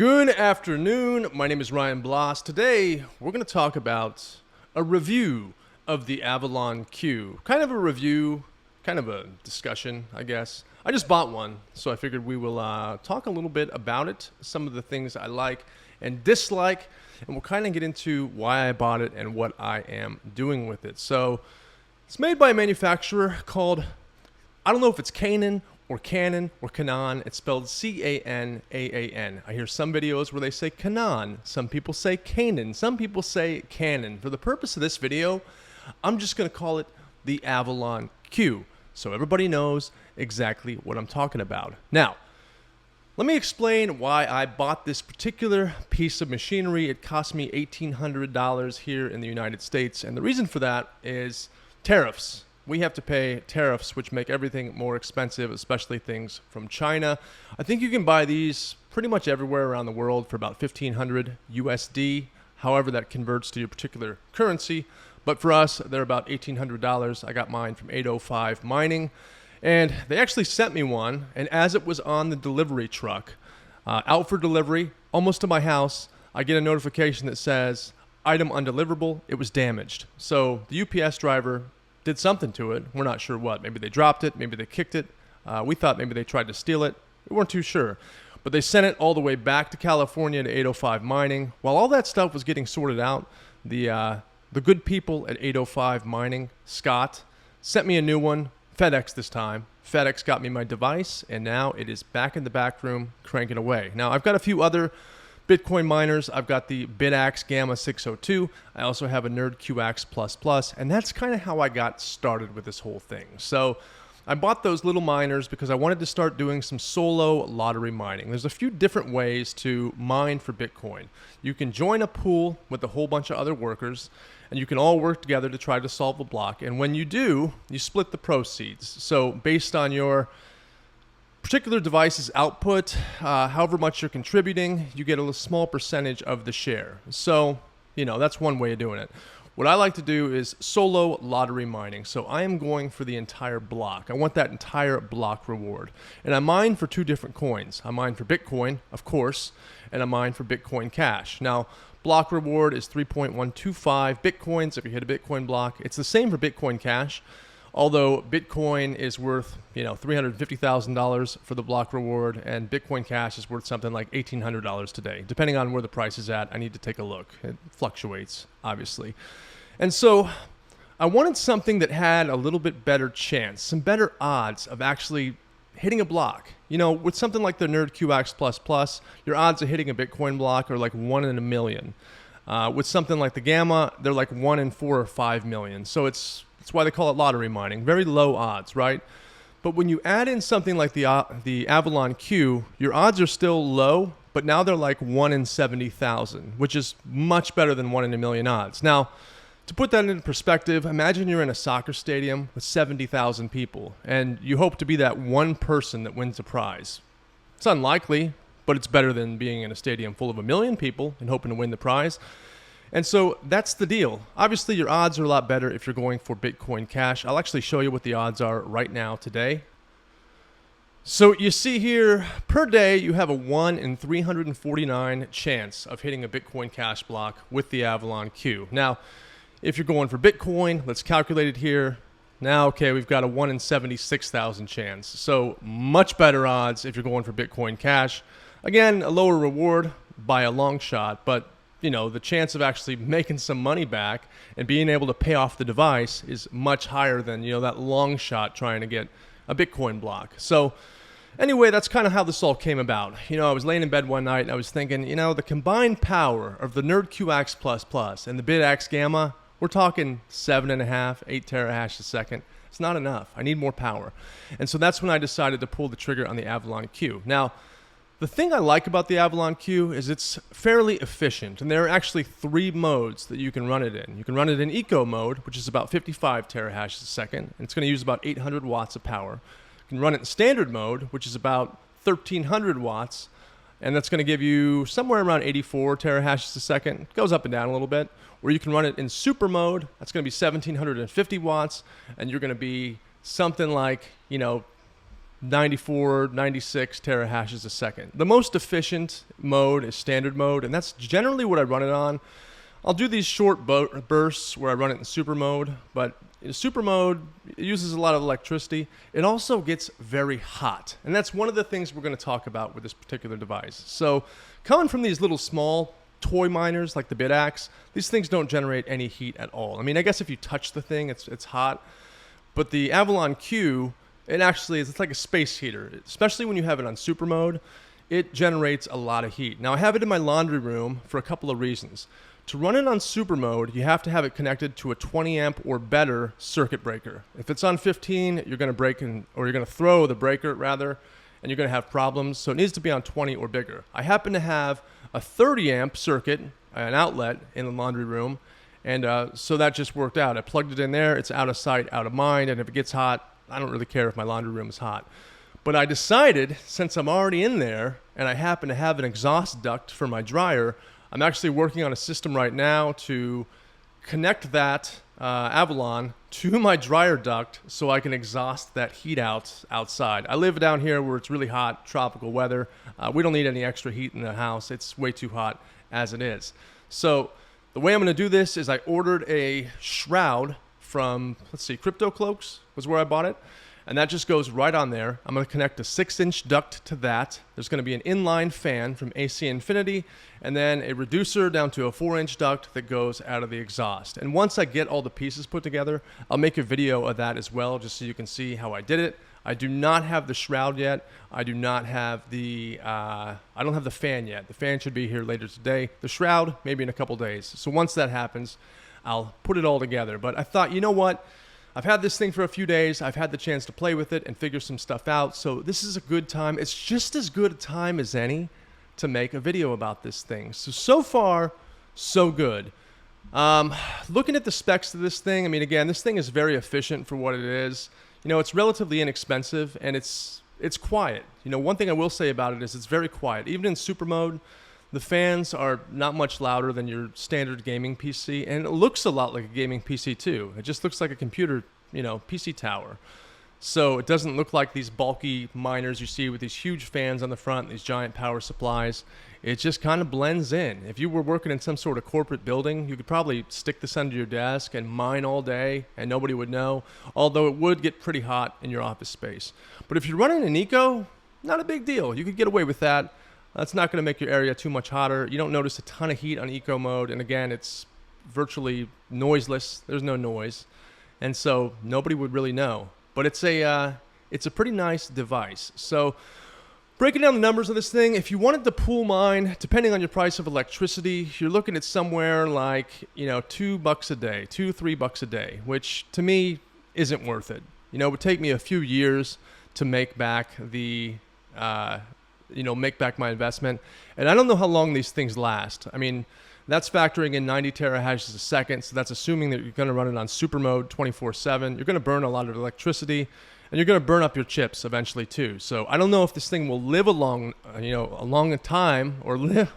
Good afternoon. My name is Ryan Bloss. Today, we're going to talk about a review of the Avalon Q. Kind of a review, kind of a discussion, I guess. I just bought one, so I figured we will talk a little bit about it, some of the things I like and dislike, and we'll kind of get into why I bought it and what I am doing with it. So, it's made by a manufacturer called, I don't know if it's Canaan or Canaan or Canaan. It's spelled C-A-N-A-A-N. I hear some videos where they say Canaan. Some people say Canaan. Some people say Canaan. For the purpose of this video, I'm just going to call it the Avalon Q, so everybody knows exactly what I'm talking about. Now, let me explain why I bought this particular piece of machinery. It cost me $1,800 here in the United States, and the reason for that is tariffs. We have to pay tariffs, which make everything more expensive, especially things from China. I think you can buy these pretty much everywhere around the world for about $1,500 USD, however that converts to your particular currency. But for us, they're about $1,800. I got mine from 805 Mining, and they actually sent me one, and as it was on the delivery truck, out for delivery, almost to my house, I get a notification that says, item undeliverable, it was damaged. So the UPS driver did something to it. We're not sure what. Maybe they dropped it. Maybe they kicked it. We thought maybe they tried to steal it. We weren't too sure. But they sent it all the way back to California to 805 Mining. While all that stuff was getting sorted out, the good people at 805 Mining, Scott, sent me a new one, FedEx this time. FedEx got me my device, and now it is back in the back room cranking away. Now, I've got a few other Bitcoin miners. I've got the Bitaxes Gamma 602. I also have a Nerd QX++, and that's kind of how I got started with this whole thing. So I bought those little miners because I wanted to start doing some solo lottery mining. There's a few different ways to mine for Bitcoin. You can join a pool with a whole bunch of other workers, and you can all work together to try to solve a block. And when you do, you split the proceeds. So based on your particular device's output, however much you're contributing, you get a small percentage of the share. So, that's one way of doing it. What I like to do is solo lottery mining. So I am going for the entire block. I want that entire block reward. And I mine for two different coins. I mine for Bitcoin, of course, and I mine for Bitcoin Cash. Now, block reward is 3.125 Bitcoins if you hit a Bitcoin block. It's the same for Bitcoin Cash. Although Bitcoin is worth, $350,000 for the block reward, and Bitcoin Cash is worth something like $1,800 today. Depending on where the price is at, I need to take a look. It fluctuates, obviously. And so I wanted something that had a little bit better chance, some better odds of actually hitting a block. With something like the Nerd QX++, your odds of hitting a Bitcoin block are like 1 in a million. With something like the Gamma, they're like 1 in 4 or 5 million. So that's why they call it lottery mining. Very low odds, right? But when you add in something like the Avalon Q, your odds are still low, but now they're like 1 in 70,000, which is much better than 1 in a million odds. Now, to put that into perspective, imagine you're in a soccer stadium with 70,000 people, and you hope to be that one person that wins a prize. It's unlikely, but it's better than being in a stadium full of 1 million people and hoping to win the prize. And so that's the deal. Obviously, your odds are a lot better if you're going for Bitcoin Cash. I'll actually show you what the odds are right now today. So you see here, per day, you have a 1 in 349 chance of hitting a Bitcoin Cash block with the Avalon Q. Now, if you're going for Bitcoin, let's calculate it here. Now, okay, we've got a 1 in 76,000 chance. So much better odds if you're going for Bitcoin Cash. Again, a lower reward by a long shot, but the chance of actually making some money back and being able to pay off the device is much higher than, that long shot trying to get a Bitcoin block. So anyway, that's kind of how this all came about. I was laying in bed one night and I was thinking, the combined power of the Nerd QX++ and the Bitaxes Gamma, we're talking 7.5, 8 terahash a second. It's not enough. I need more power. And so that's when I decided to pull the trigger on the Avalon Q. Now, the thing I like about the Avalon Q is it's fairly efficient, and there are actually 3 modes that you can run it in. You can run it in eco mode, which is about 55 terahash a second, and it's going to use about 800 watts of power. You can run it in standard mode, which is about 1,300 watts, and that's going to give you somewhere around 84 terahashes a second. It goes up and down a little bit. Or you can run it in super mode. That's going to be 1,750 watts, and you're going to be something like, 94, 96 terahashes a second. The most efficient mode is standard mode, and that's generally what I run it on. I'll do these short bursts where I run it in super mode, but in super mode, it uses a lot of electricity. It also gets very hot, and that's one of the things we're going to talk about with this particular device. So coming from these little small toy miners like the Bitaxes, these things don't generate any heat at all. I mean, I guess if you touch the thing, it's hot, but the Avalon Q, it's like a space heater, especially when you have it on super mode. It generates a lot of heat. Now, I have it in my laundry room for a couple of reasons. To run it on super mode, you have to have it connected to a 20 amp or better circuit breaker. If it's on 15, you're going to throw the breaker rather, and you're going to have problems. So it needs to be on 20 or bigger. I happen to have a 30 amp circuit, an outlet in the laundry room, and so that just worked out. I plugged it in there. It's out of sight, out of mind, and if it gets hot, I don't really care if my laundry room is hot. But I decided, since I'm already in there and I happen to have an exhaust duct for my dryer, I'm actually working on a system right now to connect that Avalon to my dryer duct so I can exhaust that heat outside. I live down here where it's really hot, tropical weather. We don't need any extra heat in the house. It's way too hot as it is. So the way I'm going to do this is I ordered a shroud from, Crypto Cloaks was where I bought it. And that just goes right on there. I'm going to connect a 6-inch duct to that. There's going to be an inline fan from AC Infinity, and then a reducer down to a 4-inch duct that goes out of the exhaust. And once I get all the pieces put together, I'll make a video of that as well, just so you can see how I did it. I do not have the shroud yet. I do not have I don't have the fan yet. The fan should be here later today. The shroud, maybe in a couple days. So once that happens, I'll put it all together. But I thought, you know what? I've had this thing for a few days. I've had the chance to play with it and figure some stuff out. So this is a good time. It's just as good a time as any to make a video about this thing. So far, so good. Looking at the specs of this thing, I mean, again, this thing is very efficient for what it is. You know, it's relatively inexpensive and it's quiet. You know, one thing I will say about it is it's very quiet. Even in super mode, the fans are not much louder than your standard gaming PC, and it looks a lot like a gaming PC too. It just looks like a computer, PC tower. So it doesn't look like these bulky miners you see with these huge fans on the front, these giant power supplies. It just kind of blends in. If you were working in some sort of corporate building, you could probably stick this under your desk and mine all day and nobody would know, although it would get pretty hot in your office space. But if you're running an eco, not a big deal. You could get away with that. That's not going to make your area too much hotter. You don't notice a ton of heat on eco mode. And again, it's virtually noiseless. There's no noise. And so nobody would really know. But it's a pretty nice device. So breaking down the numbers of this thing, if you wanted to pool mine, depending on your price of electricity, you're looking at somewhere like, $2 a day, $3 a day, which to me isn't worth it. It would take me a few years to make back make back my investment. And I don't know how long these things last. I mean, that's factoring in 90 terahashes a second. So that's assuming that you're going to run it on super mode 24/7. You're going to burn a lot of electricity and you're going to burn up your chips eventually too. So I don't know if this thing will live a long time or live.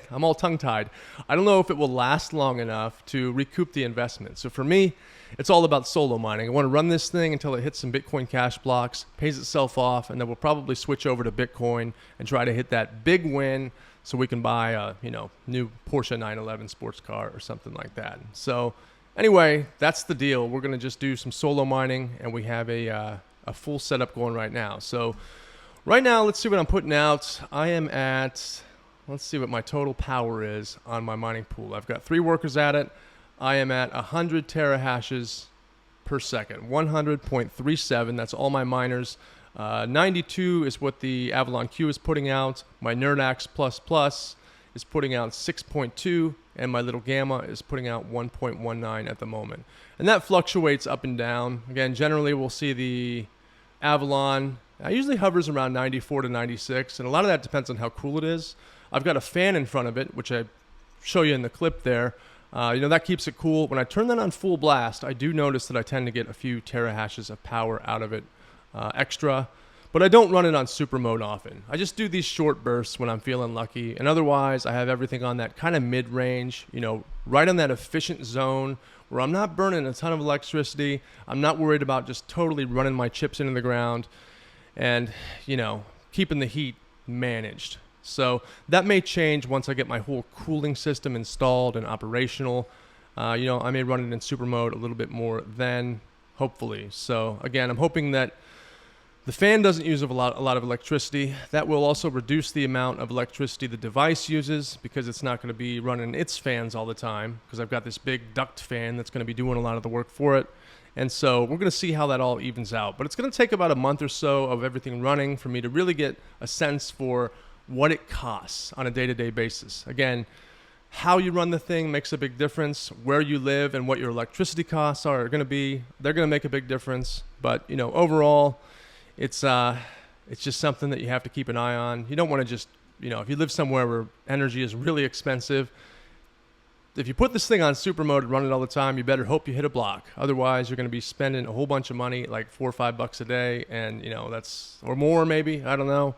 I'm all tongue tied. I don't know if it will last long enough to recoup the investment. So for me, it's all about solo mining. I want to run this thing until it hits some Bitcoin cash blocks, pays itself off, and then we'll probably switch over to Bitcoin and try to hit that big win so we can buy a new Porsche 911 sports car or something like that. So anyway, that's the deal. We're going to just do some solo mining, and we have a full setup going right now. So right now, let's see what I'm putting out. I am at... Let's see what my total power is on my mining pool. I've got 3 workers at it. I am at 100 terahashes per second, 100.37. That's all my miners. 92 is what the Avalon Q is putting out. My Nerdax++ is putting out 6.2, and my little Gamma is putting out 1.19 at the moment. And that fluctuates up and down. Again, generally we'll see the Avalon usually hovers around 94 to 96, and a lot of that depends on how cool it is. I've got a fan in front of it, which I show you in the clip there. That keeps it cool. When I turn that on full blast, I do notice that I tend to get a few terahashes of power out of it extra. But I don't run it on super mode often. I just do these short bursts when I'm feeling lucky. And otherwise, I have everything on that kind of mid-range, right on that efficient zone where I'm not burning a ton of electricity. I'm not worried about just totally running my chips into the ground. and, keeping the heat managed. So that may change once I get my whole cooling system installed and operational. I may run it in super mode a little bit more then, hopefully. So again, I'm hoping that the fan doesn't use a lot of electricity. That will also reduce the amount of electricity the device uses, because it's not going to be running its fans all the time, because I've got this big duct fan that's going to be doing a lot of the work for it. And so we're going to see how that all evens out. But it's going to take about a month or so of everything running for me to really get a sense for what it costs on a day-to-day basis. Again, how you run the thing makes a big difference. Where you live and what your electricity costs are going to be, they're going to make a big difference. But, overall, it's just something that you have to keep an eye on. You don't want to just, if you live somewhere where energy is really expensive, if you put this thing on super mode and run it all the time, you better hope you hit a block. Otherwise, you're going to be spending a whole bunch of money, like $4 or $5 a day, and that's, or more maybe, I don't know.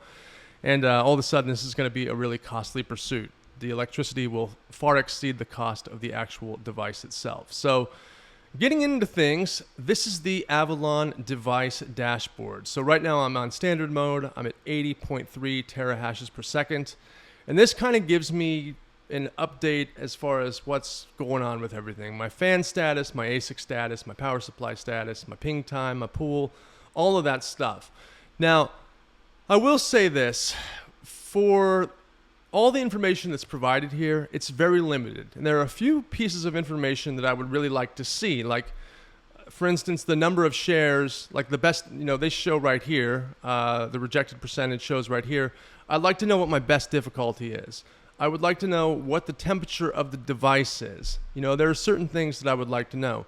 And all of a sudden, this is going to be a really costly pursuit. The electricity will far exceed the cost of the actual device itself. So, getting into things, this is the Avalon device dashboard. So right now I'm on standard mode. I'm at 80.3 terahashes per second. And this kind of gives me an update as far as what's going on with everything. My fan status, my ASIC status, my power supply status, my ping time, my pool, all of that stuff. Now, I will say this, for all the information that's provided here, it's very limited. And there are a few pieces of information that I would really like to see. Like, for instance, the number of shares, like the best, they show right here, the rejected percentage shows right here. I'd like to know what my best difficulty is. I would like to know what the temperature of the device is. There are certain things that I would like to know.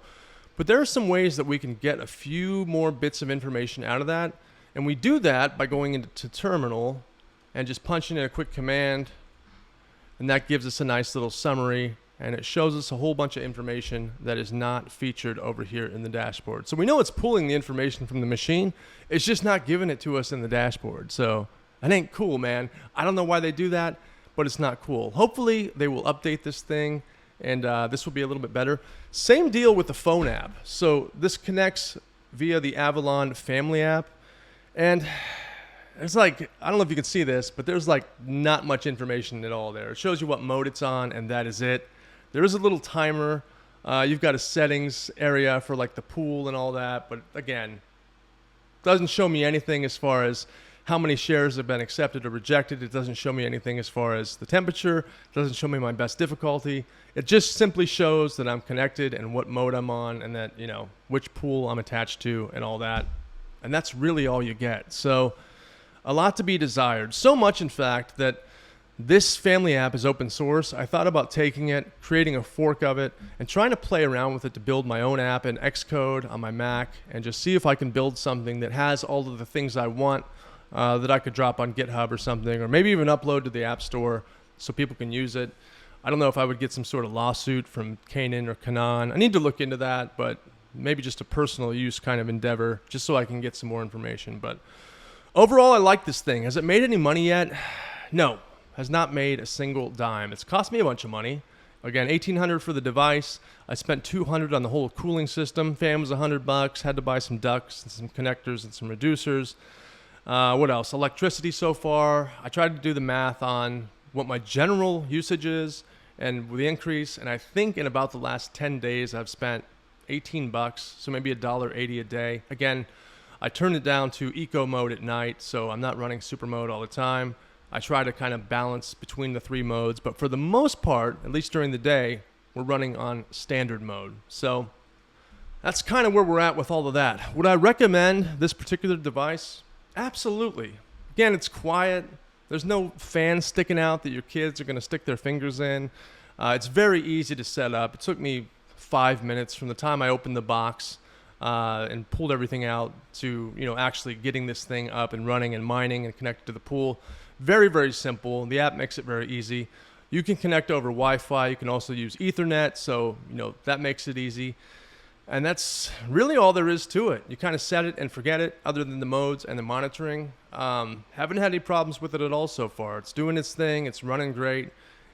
But there are some ways that we can get a few more bits of information out of that. And we do that by going into terminal and just punching in a quick command, and that gives us a nice little summary, and it shows us a whole bunch of information that is not featured over here in the dashboard. So we know it's pulling the information from the machine, it's just not giving it to us in the dashboard. So that ain't cool, man. I don't know why they do that, but it's not cool. Hopefully they will update this thing, and this will be a little bit better. Same deal with the phone app. So this connects via the Avalon family app, and it's like, I don't know if you can see this, but there's like not much information at all there. It shows you what mode it's on, and that is it. There is a little timer. You've got a settings area for like the pool and all that, but again, doesn't show me anything as far as how many shares have been accepted or rejected. It doesn't show me anything as far as the temperature. It doesn't show me my best difficulty. It just simply shows that I'm connected and what mode I'm on, and that, which pool I'm attached to and all that. And that's really all you get. So a lot to be desired. So much, in fact, that this family app is open source. I thought about taking it, creating a fork of it, and trying to play around with it to build my own app in Xcode on my Mac, and just see if I can build something that has all of the things I want, that I could drop on GitHub or something, or maybe even upload to the App Store so people can use it. I don't know if I would get some sort of lawsuit from Canaan or Canaan. I need to look into that, but maybe just a personal use kind of endeavor, just so I can get some more information. But overall, I like this thing. Has it made any money yet? No, has not made a single dime. It's cost me a bunch of money. Again, $1,800 for the device. I spent $200 on the whole cooling system. Fan was $100. Had to buy some ducts and some connectors and some reducers. What else? Electricity so far. I tried to do the math on what my general usage is and the increase, and I think in about the last 10 days I've spent $18, so maybe $1.80 a day. Again, I turned it down to eco mode at night, so I'm not running super mode all the time. I try to kind of balance between the three modes, but for the most part, at least during the day, we're running on standard mode. So that's kind of where we're at with all of that. Would I recommend this particular device? Absolutely. Again, it's quiet. There's no fan sticking out that your kids are going to stick their fingers in. It's very easy to set up. It took me 5 minutes from the time I opened the box and pulled everything out to actually getting this thing up and running and mining and connected to the pool. Very, very simple. The app makes it very easy. You can connect over Wi-Fi. You can also use Ethernet, so that makes it easy. And that's really all there is to it. You kind of set it and forget it, other than the modes and the monitoring. Haven't had any problems with it at all so far. It's doing its thing. It's running great.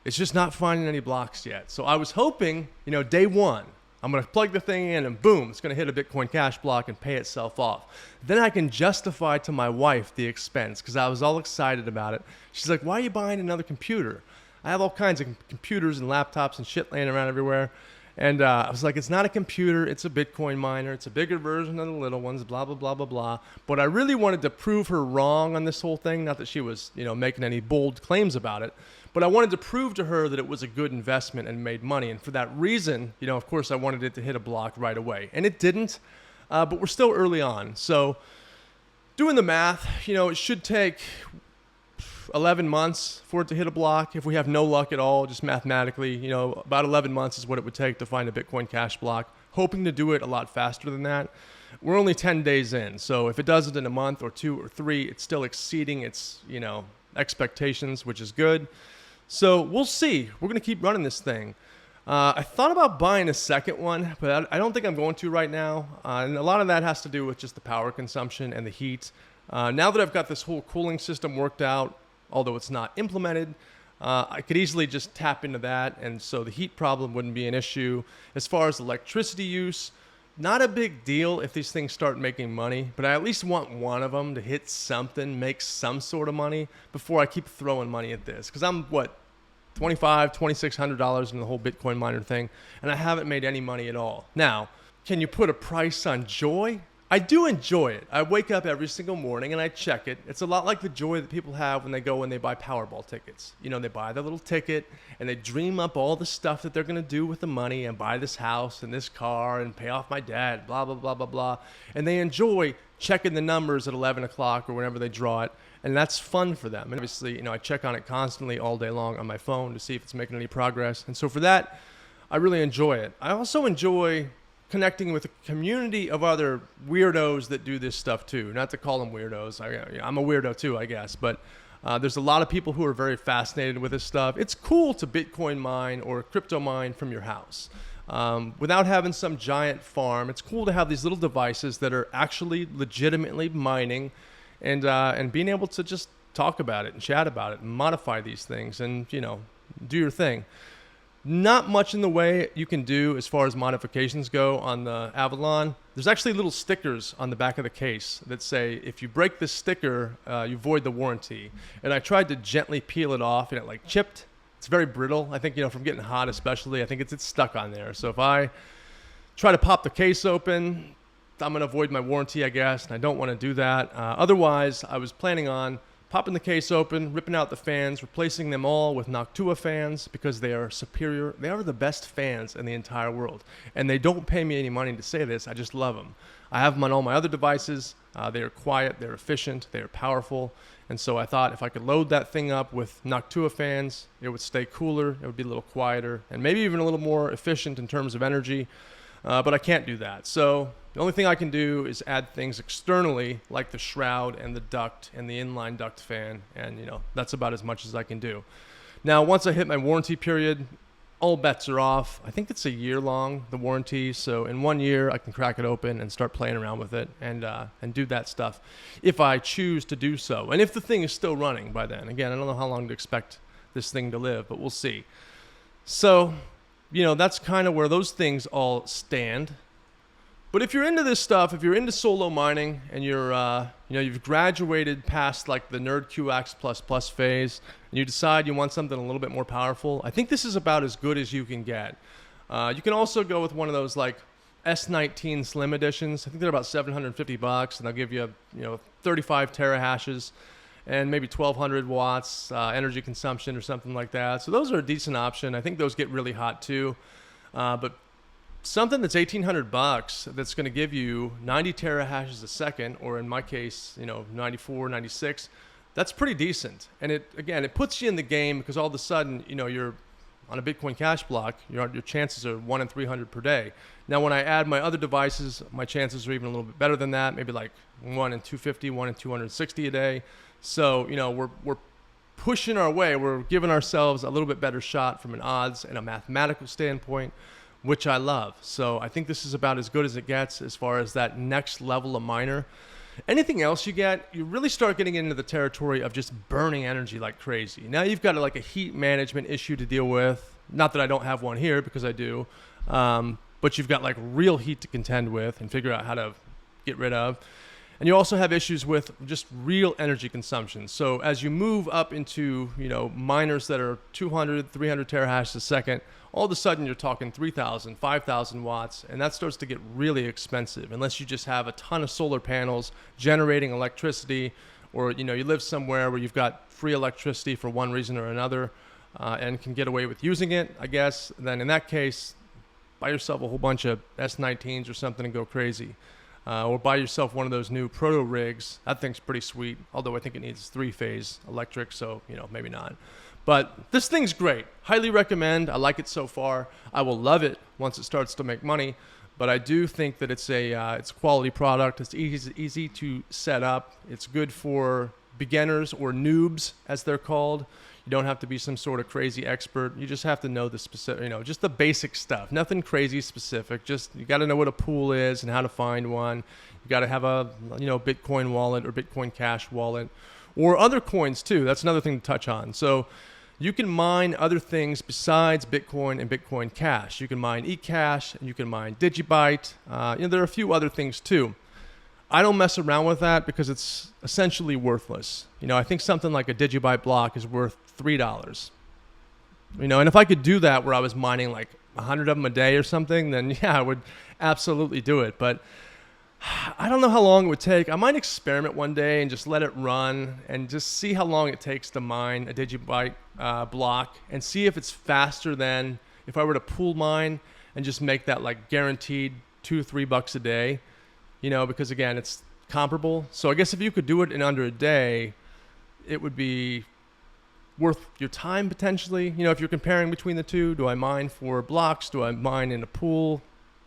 It's just not finding any blocks yet. So I was hoping, day one, I'm going to plug the thing in and boom, it's going to hit a Bitcoin Cash block and pay itself off. Then I can justify to my wife the expense because I was all excited about it. She's like, why are you buying another computer? I have all kinds of computers and laptops and shit laying around everywhere. And I was like, it's not a computer, it's a Bitcoin miner. It's a bigger version of the little ones, blah, blah, blah, blah, blah. But I really wanted to prove her wrong on this whole thing. Not that she was, making any bold claims about it. But I wanted to prove to her that it was a good investment and made money. And for that reason, of course, I wanted it to hit a block right away. And it didn't, but we're still early on. So doing the math, it should take 11 months for it to hit a block. If we have no luck at all, just mathematically, about 11 months is what it would take to find a Bitcoin Cash block. Hoping to do it a lot faster than that. We're only 10 days in. So if it does it in a month or 2 or 3, it's still exceeding its, expectations, which is good. So we'll see. We're going to keep running this thing. I thought about buying a second one, but I don't think I'm going to right now. And a lot of that has to do with just the power consumption and the heat. Now that I've got this whole cooling system worked out, although it's not implemented, I could easily just tap into that. And so the heat problem wouldn't be an issue. As far as electricity use, not a big deal if these things start making money, but I at least want one of them to hit something, make some sort of money before I keep throwing money at this. Because I'm, $2,500, $2,600 in the whole Bitcoin miner thing, and I haven't made any money at all. Now, can you put a price on joy? I do enjoy it. I wake up every single morning and I check it. It's a lot like the joy that people have when they go and they buy Powerball tickets. They buy the little ticket and they dream up all the stuff that they're going to do with the money and buy this house and this car and pay off my dad, blah, blah, blah, blah, blah. And they enjoy checking the numbers at 11 o'clock or whenever they draw it. And that's fun for them. And obviously, I check on it constantly all day long on my phone to see if it's making any progress. And so for that, I really enjoy it. I also enjoy connecting with a community of other weirdos that do this stuff too. Not to call them weirdos. I'm a weirdo too, I guess. But there's a lot of people who are very fascinated with this stuff. It's cool to Bitcoin mine or crypto mine from your house. Without having some giant farm, it's cool to have these little devices that are actually legitimately mining and being able to just talk about it and chat about it and modify these things and, do your thing. Not much in the way you can do as far as modifications go on the Avalon. There's actually little stickers on the back of the case that say, if you break this sticker, you void the warranty. And I tried to gently peel it off and it chipped. It's very brittle. I think, from getting hot especially, I think it's stuck on there. So if I try to pop the case open, I'm going to void my warranty, I guess, and I don't want to do that. Otherwise, I was planning on popping the case open, ripping out the fans, replacing them all with Noctua fans because they are superior. They are the best fans in the entire world. And they don't pay me any money to say this. I just love them. I have them on all my other devices. They are quiet. They're efficient. They are powerful. And so I thought if I could load that thing up with Noctua fans, it would stay cooler. It would be a little quieter and maybe even a little more efficient in terms of energy. But I can't do that. So the only thing I can do is add things externally like the shroud and the duct and the inline duct fan. And, that's about as much as I can do. Now, once I hit my warranty period, all bets are off. I think it's a year long, the warranty. So in 1 year, I can crack it open and start playing around with it and do that stuff if I choose to do so. And if the thing is still running by then. Again, I don't know how long to expect this thing to live, but we'll see. So that's kind of where those things all stand. But if you're into this stuff, if you're into solo mining and you're, you've graduated past the Nerd QX++ phase and you decide you want something a little bit more powerful, I think this is about as good as you can get. You can also go with one of those S19 Slim editions. I think they're about $750 and they'll give you, 35 terahashes and maybe 1,200 watts energy consumption or something like that. So those are a decent option. I think those get really hot too. But something that's $1,800 that's going to give you 90 terahashes a second, or in my case, 94, 96, that's pretty decent. And it puts you in the game because all of a sudden, you're on a Bitcoin Cash block, your chances are 1 in 300 per day. Now, when I add my other devices, my chances are even a little bit better than that, maybe 1 in 250, 1 in 260 a day. So, we're pushing our way. We're giving ourselves a little bit better shot from an odds and a mathematical standpoint, which I love. So I think this is about as good as it gets as far as that next level of miner. Anything else you get, you really start getting into the territory of just burning energy like crazy. Now you've got a heat management issue to deal with. Not that I don't have one here, because I do. but you've got like real heat to contend with and figure out how to get rid of. And you also have issues with just real energy consumption. So as you move up into, miners that are 200, 300 terahashes a second, all of a sudden you're talking 3,000, 5,000 watts, and that starts to get really expensive unless you just have a ton of solar panels generating electricity, or you live somewhere where you've got free electricity for one reason or another, and can get away with using it, I guess. Then in that case, buy yourself a whole bunch of S19s or something and go crazy. Or buy yourself one of those new proto rigs. That thing's pretty sweet, although I think it needs 3-phase electric, so maybe not. But this thing's great. Highly recommend. I like it so far. I will love it once it starts to make money. But I do think that it's a quality product. It's easy to set up. It's good for beginners or noobs, as they're called. You don't have to be some sort of crazy expert. You just have to know the specific, just the basic stuff. Nothing crazy specific. Just you got to know what a pool is and how to find one. You got to have a Bitcoin wallet or Bitcoin Cash wallet, or other coins too. That's another thing to touch on. So you can mine other things besides Bitcoin and Bitcoin Cash. You can mine eCash and you can mine Digibyte. There are a few other things too. I don't mess around with that because it's essentially worthless. I think something like a Digibyte block is worth $3. And if I could do that where I was mining like 100 of them a day or something, then yeah, I would absolutely do it. But I don't know how long it would take. I might experiment one day and just let it run and just see how long it takes to mine a Digibyte block and see if it's faster than if I were to pool mine and just make that like guaranteed $2-3 a day. Because again, it's comparable. So I guess if you could do it in under a day, it would be worth your time potentially. If you're comparing between the two, do I mine for blocks? Do I mine in a pool?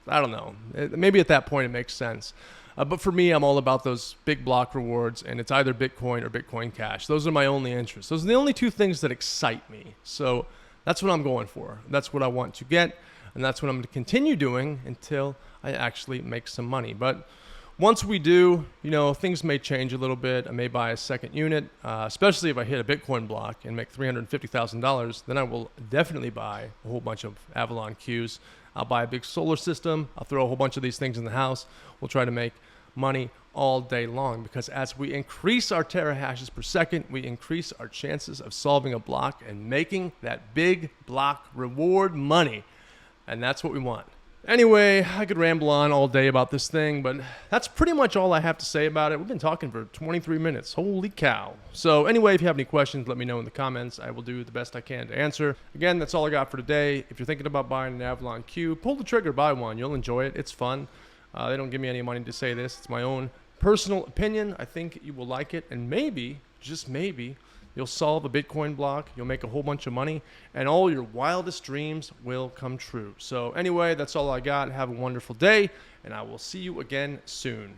I don't know. Maybe at that point it makes sense. But for me, I'm all about those big block rewards, and it's either Bitcoin or Bitcoin Cash. Those are my only interests. Those are the only two things that excite me. So that's what I'm going for. That's what I want to get, and that's what I'm going to continue doing until I actually make some money. But once we do, things may change a little bit. I may buy a second unit, especially if I hit a Bitcoin block and make $350,000. Then I will definitely buy a whole bunch of Avalon Qs. I'll buy a big solar system. I'll throw a whole bunch of these things in the house. We'll try to make money all day long, because as we increase our terahashes per second, we increase our chances of solving a block and making that big block reward money. And that's what we want. Anyway, I could ramble on all day about this thing, but that's pretty much all I have to say about it. We've been talking for 23 minutes. Holy cow. So anyway, if you have any questions, let me know in the comments. I will do the best I can to answer. Again, that's all I got for today. If you're thinking about buying an Avalon Q, pull the trigger, buy one. You'll enjoy it. It's fun. They don't give me any money to say this. It's my own personal opinion. I think you will like it, and maybe, just maybe, you'll solve a Bitcoin block, you'll make a whole bunch of money, and all your wildest dreams will come true. So anyway, that's all I got. Have a wonderful day, and I will see you again soon.